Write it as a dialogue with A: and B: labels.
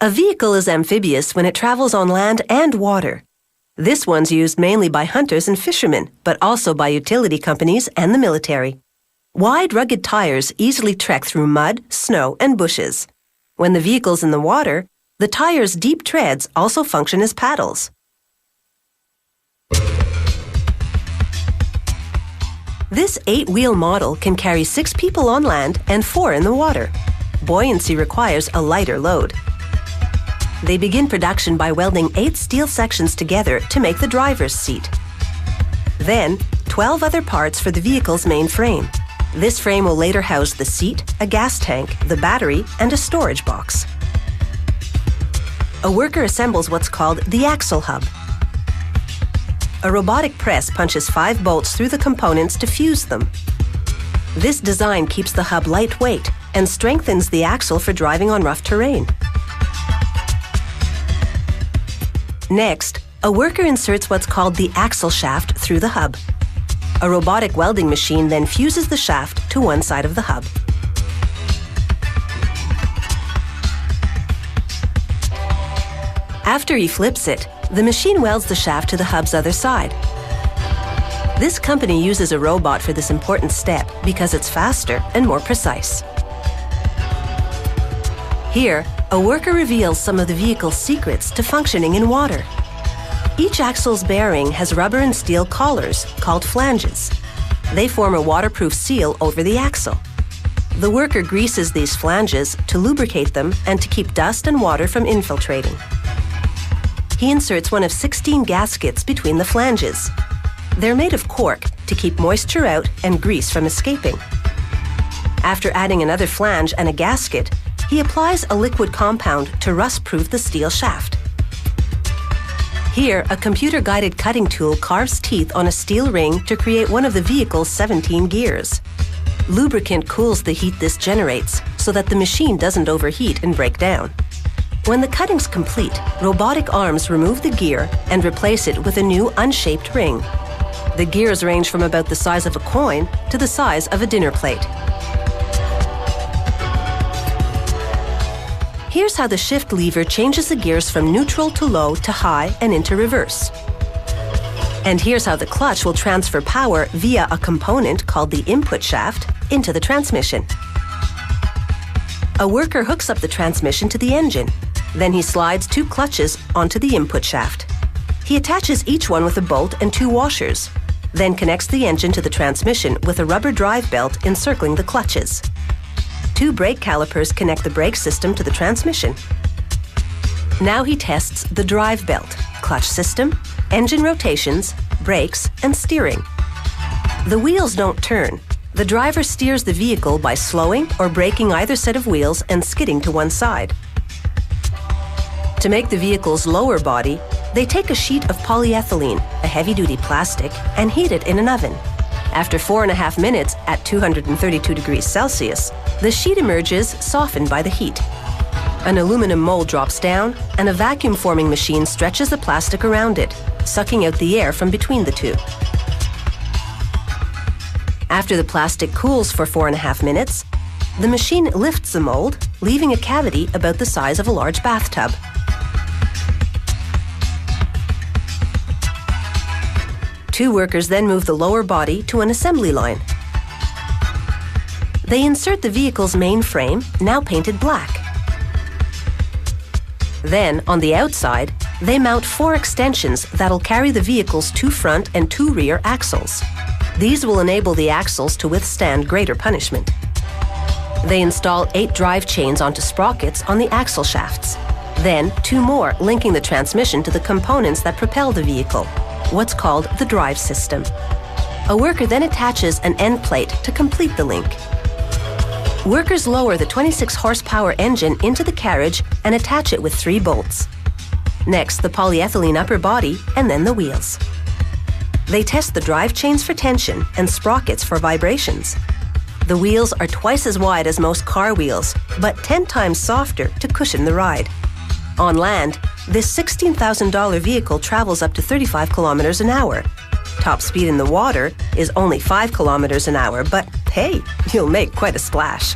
A: A vehicle is amphibious when it travels on land and water. This one's used mainly by hunters and fishermen, but also by utility companies and the military. Wide, rugged tires easily trek through mud, snow, and bushes. When the vehicle's in the water, the tire's deep treads also function as paddles. This 8-wheel model can carry 6 people on land and 4 in the water. Buoyancy requires a lighter load. They begin production by welding 8 steel sections together to make the driver's seat. Then, 12 other parts for the vehicle's main frame. This frame will later house the seat, a gas tank, the battery, and a storage box. A worker assembles what's called the axle hub. A robotic press punches 5 bolts through the components to fuse them. This design keeps the hub lightweight and strengthens the axle for driving on rough terrain. Next, a worker inserts what's called the axle shaft through the hub. A robotic welding machine then fuses the shaft to one side of the hub. After he flips it, the machine welds the shaft to the hub's other side. This company uses a robot for this important step because it's faster and more precise. Here, a worker reveals some of the vehicle's secrets to functioning in water. Each axle's bearing has rubber and steel collars called flanges. They form a waterproof seal over the axle. The worker greases these flanges to lubricate them and to keep dust and water from infiltrating. He inserts one of 16 gaskets between the flanges. They're made of cork to keep moisture out and grease from escaping. After adding another flange and a gasket, he applies a liquid compound to rust-proof the steel shaft. Here, a computer-guided cutting tool carves teeth on a steel ring to create one of the vehicle's 17 gears. Lubricant cools the heat this generates so that the machine doesn't overheat and break down. When the cutting's complete, robotic arms remove the gear and replace it with a new unshaped ring. The gears range from about the size of a coin to the size of a dinner plate. Here's how the shift lever changes the gears from neutral to low to high and into reverse. And here's how the clutch will transfer power via a component called the input shaft into the transmission. A worker hooks up the transmission to the engine. Then he slides 2 clutches onto the input shaft. He attaches each one with a bolt and 2 washers, then connects the engine to the transmission with a rubber drive belt encircling the clutches. 2 brake calipers connect the brake system to the transmission. Now he tests the drive belt, clutch system, engine rotations, brakes, and steering. The wheels don't turn. The driver steers the vehicle by slowing or braking either set of wheels and skidding to one side. To make the vehicle's lower body, they take a sheet of polyethylene, a heavy-duty plastic, and heat it in an oven. After 4.5 minutes at 232 degrees Celsius, the sheet emerges softened by the heat. An aluminum mold drops down, and a vacuum-forming machine stretches the plastic around it, sucking out the air from between the two. After the plastic cools for 4.5 minutes, the machine lifts the mold, leaving a cavity about the size of a large bathtub. Two workers then move the lower body to an assembly line. They insert the vehicle's main frame, now painted black. Then, on the outside, they mount 4 extensions that'll carry the vehicle's 2 front and 2 rear axles. These will enable the axles to withstand greater punishment. They install 8 drive chains onto sprockets on the axle shafts. Then, 2 more linking the transmission to the components that propel the vehicle, what's called the drive system. A worker then attaches an end plate to complete the link. Workers lower the 26 horsepower engine into the carriage and attach it with 3 bolts. Next, the polyethylene upper body and then the wheels. They test the drive chains for tension and sprockets for vibrations. The wheels are twice as wide as most car wheels, but 10 times softer to cushion the ride. On land, this $16,000 vehicle travels up to 35 kilometers an hour. Top speed in the water is only 5 kilometers an hour, but hey, you'll make quite a splash.